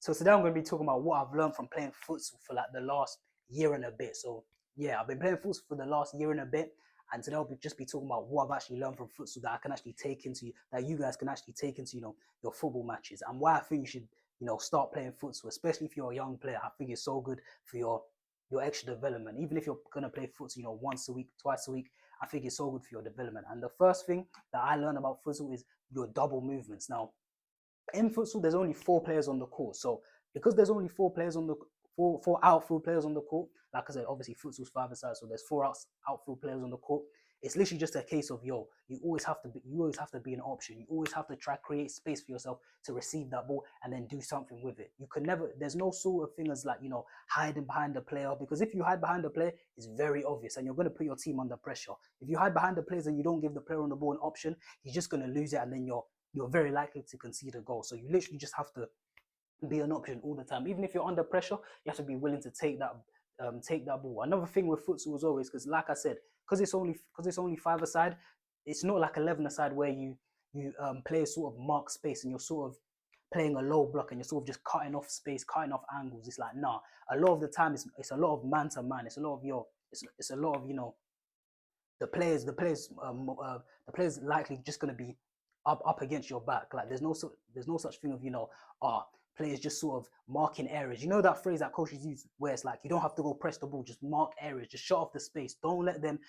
So today I'm going to be talking about what I've learned from playing futsal for like the last year and a bit. So yeah, I've been playing futsal for the last year and a bit, and today I'll just be talking about what I've actually learned from futsal that I can actually take into that you guys can actually take into your football matches, and why I think you should start playing futsal, especially if you're a young player. I think it's so good for your extra development. Even if you're gonna play futsal, once a week, twice a week, I think it's so good for your development. And the first thing that I learned about futsal is your double movements. Now, in futsal, there's only 4 players on the court. So because there's only 4 players on the four outfield players on the court, like I said, obviously futsal's 5-a-side, so there's outfield players on the court. It's literally just a case of you always have to be an option. You always have to try create space for yourself to receive that ball and then do something with it. You can never. There's no sort of thing as like hiding behind the player, because if you hide behind the player, it's very obvious and you're going to put your team under pressure. If you hide behind the players and you don't give the player on the ball an option, he's just going to lose it, and then you're very likely to concede a goal. So you literally just have to be an option all the time. Even if you're under pressure, you have to be willing to take that ball. Another thing with futsal is always, because like I said, because it's only 5-a-side, it's not like 11-a-side where you play a sort of mark space and you're sort of playing a low block and you're sort of just cutting off space, cutting off angles. It's like, nah, a lot of the time it's a lot of man to man. It's a lot of it's a lot of the players likely just going to be up against your back. Like there's no such thing of players just sort of marking areas. You know that phrase that coaches use where it's like you don't have to go press the ball, just mark areas, just shut off the space. Don't let them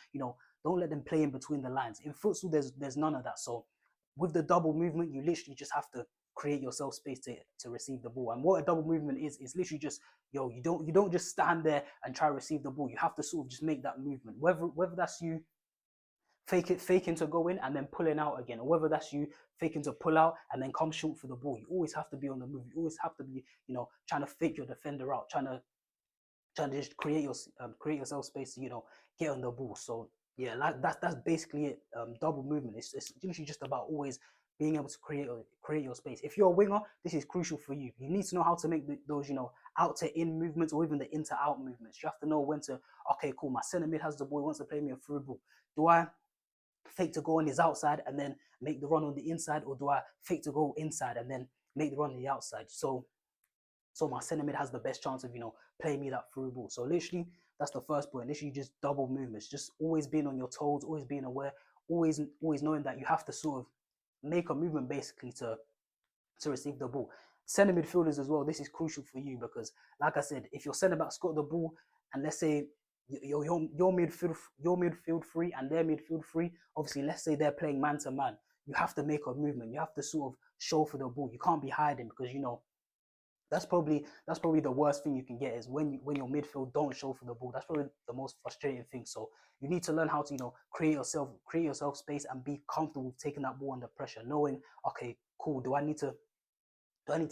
play in between the lines. In futsal, there's none of that. So with the double movement, you literally just have to create yourself space to receive the ball. And what a double movement is literally just you don't just stand there and try to receive the ball. You have to sort of just make that movement. Whether that's you faking to go in and then pulling out again, or whether that's you faking to pull out and then come short for the ball. You always have to be on the move. You always have to be, trying to fake your defender out, trying to just create yourself space to, get on the ball. So yeah, like that's basically it. Double movement. It's literally just about always being able to create your space. If you're a winger, this is crucial for you. You need to know how to make those, out to in movements, or even the in to out movements. You have to know when to, okay, cool, my centre mid has the ball, he wants to play me a through ball. Do I fake to go on his outside and then make the run on the inside, or do I fake to go inside and then make the run on the outside? So my centre mid has the best chance of playing me that through ball. So literally that's the first point. Literally just double movements, just always being on your toes, always being aware, always knowing that you have to sort of make a movement basically to receive the ball. Centre midfielders as well, this is crucial for you because, like I said, if your centre back's got the ball and let's say your midfield free and their midfield free, obviously let's say they're playing man to man, you have to make a movement. You have to sort of show for the ball. You can't be hiding, because that's probably the worst thing you can get is when your midfield don't show for the ball. That's probably the most frustrating thing. So you need to learn how to create yourself space and be comfortable with taking that ball under pressure, knowing, okay, cool, do I need to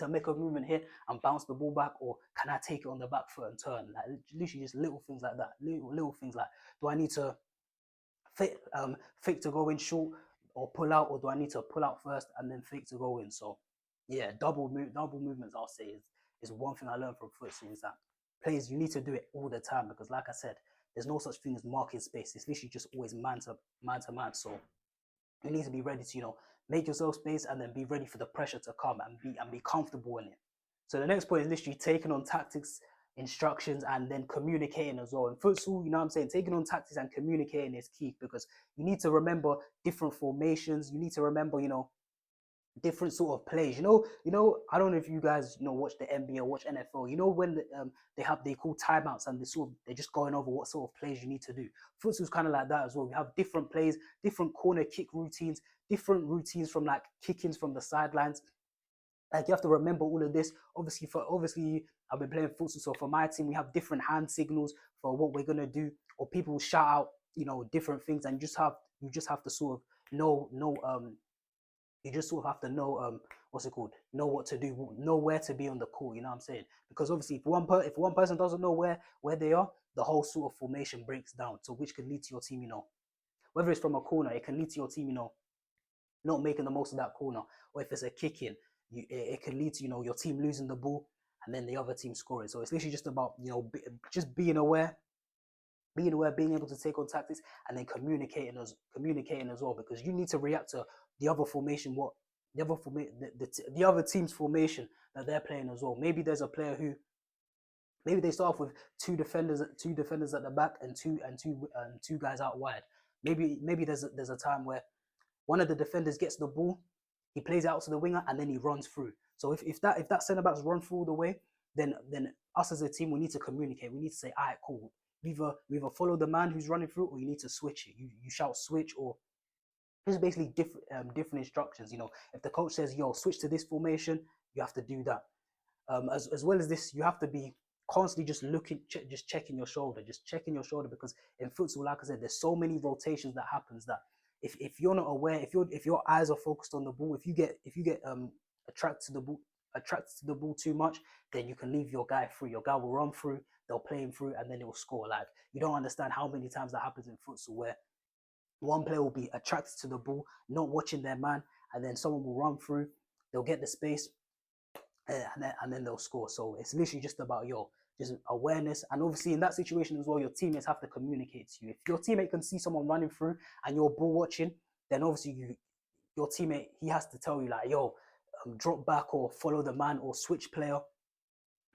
make a movement here and bounce the ball back, or can I take it on the back foot and turn? Like literally just little things like that. Little things like, do I need to fake to go in short or pull out, or do I need to pull out first and then fake to go in? So yeah, double movements, I'll say, is one thing I learned from futsal, is that players, you need to do it all the time, because like I said, there's no such thing as marking space. It's literally just always man to man. So you need to be ready to make yourself space and then be ready for the pressure to come and be comfortable in it. So the next point is literally taking on tactics, instructions, and then communicating as well. In futsal, what I'm saying, taking on tactics and communicating is key, because you need to remember different formations. You need to remember, different sort of plays. I don't know if you guys watch the NBA or watch NFL. When they call timeouts and they're just going over what sort of plays you need to do. Futsal's kind of like that as well. We have different plays, different corner kick routines, different routines from like kickings from the sidelines. Like you have to remember all of this. Obviously, I've been playing futsal, so for my team we have different hand signals for what we're gonna do, or people shout out different things, and you just have to sort of know you just sort of have to know what's it called? Know what to do, know where to be on the court. You know what I'm saying? Because obviously, if one person doesn't know where they are, the whole sort of formation breaks down. So which can lead to your team, whether it's from a corner, it can lead to your team, not making the most of that corner, or if it's a kick in, it can lead to your team losing the ball and then the other team scoring. So it's literally just about just being aware, being able to take on tactics, and then communicating as well, because you need to react to the other formation, the other team's formation that they're playing as well. Maybe there's a player who, maybe they start off with two defenders at the back and two guys out wide. Maybe there's a time where one of the defenders gets the ball, he plays it out to the winger, and then he runs through. So if that centre back's run through all the way, then us as a team, we need to communicate. We need to say, all right, cool. We either follow the man who's running through, or you need to switch it. You shout switch, or just basically different instructions. If the coach says, yo, switch to this formation, you have to do that. As well as this, you have to be constantly just looking, just checking your shoulder, because in futsal, like I said, there's so many rotations that happens that if you're not aware, if your eyes are focused on the ball, if you get attracted to the ball too much, then you can leave your guy free. Your guy will run through, they'll play him through, and then it will score. Like, you don't understand how many times that happens in futsal, where one player will be attracted to the ball, not watching their man, and then someone will run through, they'll get the space, and then they'll score. So it's literally just about just awareness. And obviously in that situation as well, your teammates have to communicate to you. If your teammate can see someone running through and you're ball watching, then obviously your teammate, he has to tell you, like, yo, drop back or follow the man or switch player.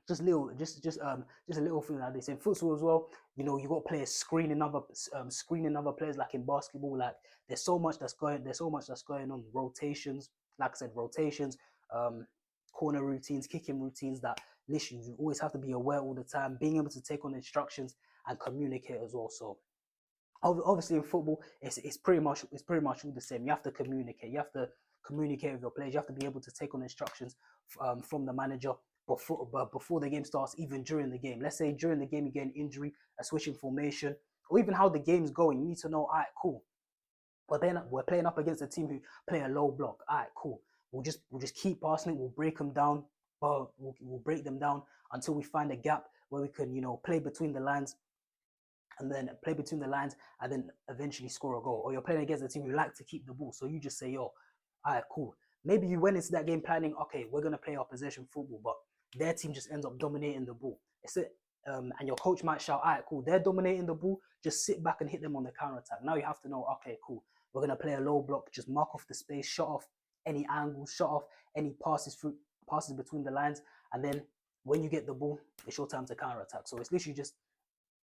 Just a little thing like this. In futsal as well, you got players screening other players, like in basketball. Like, there's so much that's going on. Rotations, like I said, corner routines, kicking routines, that literally you always have to be aware all the time, being able to take on instructions and communicate as well. So obviously in football, it's pretty much all the same. You have to communicate. You have to communicate with your players. You have to be able to take on instructions from the manager before the game starts, even during the game. Let's say during the game you get an injury, a switching formation, or even how the game's going. You need to know, all right, cool. But then we're playing up against a team who play a low block. All right, cool. We'll just keep passing it. We'll break them down. We'll break them down until we find a gap where we can, play between the lines, and then eventually score a goal. Or you're playing against a team who like to keep the ball, so you just say, yo, all right, cool. Maybe you went into that game planning, okay, we're gonna play our possession football, but their team just ends up dominating the ball. And your coach might shout, all right, cool, they're dominating the ball, just sit back and hit them on the counter attack. Now you have to know, okay, cool, we're gonna play a low block, just mark off the space, shut off any angles, shut off any passes between the lines, and then when you get the ball, it's your time to counter attack. So it's literally just,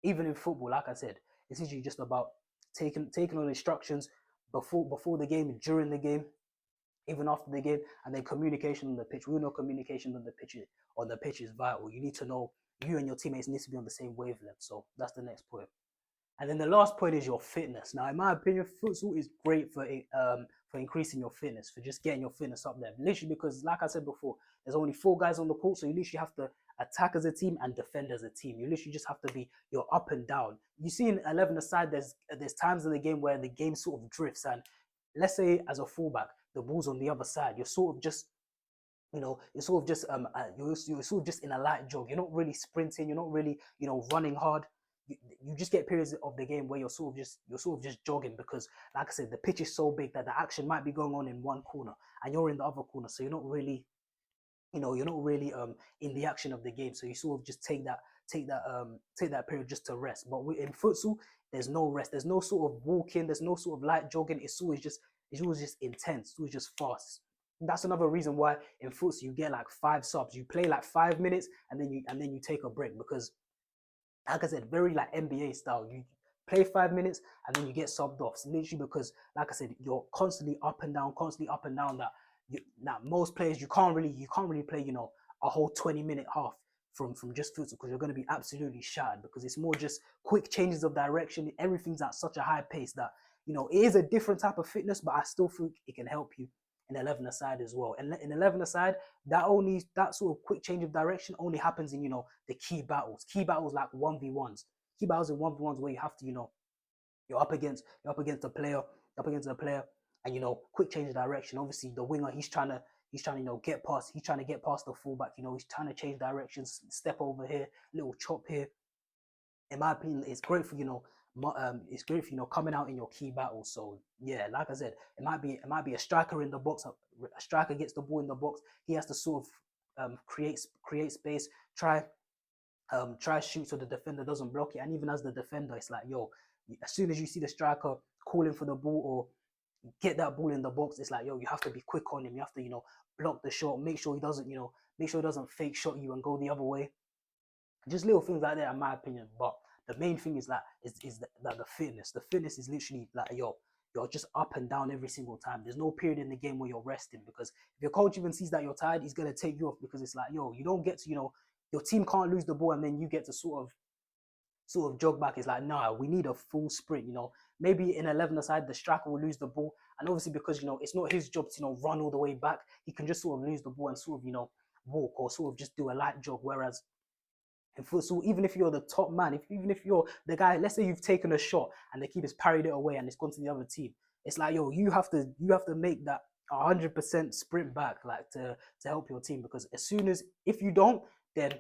even in football, like I said, it's literally just about taking on instructions before the game, during the game, even after the game, and then communication on the pitch. We know communication on the pitch is vital. You need to know, you and your teammates need to be on the same wavelength. So that's the next point. And then the last point is your fitness. Now, in my opinion, futsal is great for increasing your fitness, for just getting your fitness up there. Literally, because like I said before, there's only 4 guys on the court, so you literally have to attack as a team and defend as a team. You literally just have to be, you're up and down. You see in 11 aside, there's times in the game where the game sort of drifts, and let's say as a fullback, the ball's on the other side. You're sort of just you're sort of just you're sort of just in a light jog. You're not really sprinting. You're not really running hard. You just get periods of the game where you're sort of just jogging, because, like I said, the pitch is so big that the action might be going on in one corner and you're in the other corner, so you're not really in the action of the game. So you sort of just take that period just to rest. But in futsal, there's no rest. There's no sort of walking. There's no sort of light jogging. It's always just intense. It's always just fast. That's another reason why in futsal you get like 5 subs. You play like 5 minutes and then you take a break, because, like I said, very like NBA style. You play 5 minutes and then you get subbed off. So literally, because, like I said, you're constantly up and down. That most players, you can't really play a whole 20-minute half from just futsal, because you're going to be absolutely shattered, because it's more just quick changes of direction. Everything's at such a high pace that it is a different type of fitness, but I still think it can help you in 11 aside as well. And in 11 aside, that sort of quick change of direction only happens in the key battles like 1v1s, key battles in 1v1s, where you have to you're up against a player, and quick change of direction. Obviously the winger, he's trying to get past the fullback. He's trying to change directions, step over here, little chop here. In my opinion, it's great for coming out in your key battles. So yeah, like I said, it might be a striker in the box. A striker gets the ball in the box. He has to sort of create space, try shoot so the defender doesn't block it. And even as the defender, it's like, yo, as soon as you see the striker calling for the ball, or get that ball in the box. It's like, yo, you have to be quick on him. You have to, block the shot. Make sure he doesn't, make sure he doesn't fake shot you and go the other way. Just little things like that, in my opinion. But the main thing is that the fitness. The fitness is literally like, yo, you're just up and down every single time. There's no period in the game where you're resting, because if your coach even sees that you're tired, he's gonna take you off, because it's like, yo, you don't get to, your team can't lose the ball and then you get to sort of jog back. It's like, nah, we need a full sprint. Maybe in 11 aside, the striker will lose the ball, and obviously because it's not his job to run all the way back. He can just sort of lose the ball and sort of walk, or sort of just do a light jog. Whereas in futsal, even if you're the top man, even if you're the guy, let's say you've taken a shot and the keeper's parried it away and it's gone to the other team, it's like, yo, you have to make that 100% sprint back, like to help your team. Because as soon as, if you don't, then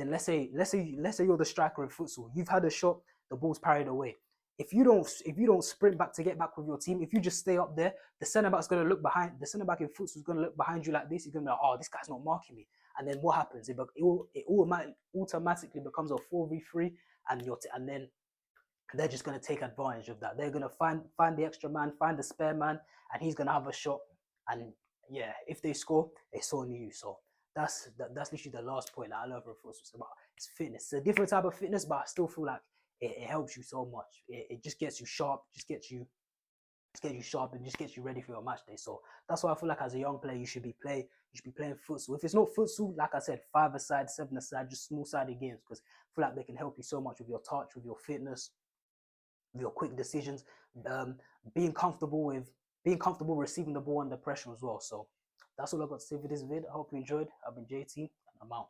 let's say you're the striker in futsal, you've had a shot, the ball's parried away. If you don't sprint back to get back with your team, if you just stay up there, the centre back's gonna look behind. The centre back in futsal is gonna look behind you like this. He's gonna be like, oh, this guy's not marking me. And then what happens? It automatically becomes a 4v3, and then they're just gonna take advantage of that. They're gonna find the extra man, find the spare man, and he's gonna have a shot. And yeah, if they score, it's on you. So that's literally the last point that I love from futsal. It's about, it's fitness. It's a different type of fitness, but I still feel like it helps you so much. It just gets you sharp, just gets you sharp, and just gets you ready for your match day. So that's why I feel like as a young player, you should be playing futsal. If it's not futsal, like I said, 5-a-side, 7-a-side, just small sided games, because I feel like they can help you so much with your touch, with your fitness, with your quick decisions, um, being comfortable receiving the ball under pressure as well. So that's all I got to say for this vid. I hope you enjoyed. I've been JT, and I'm out.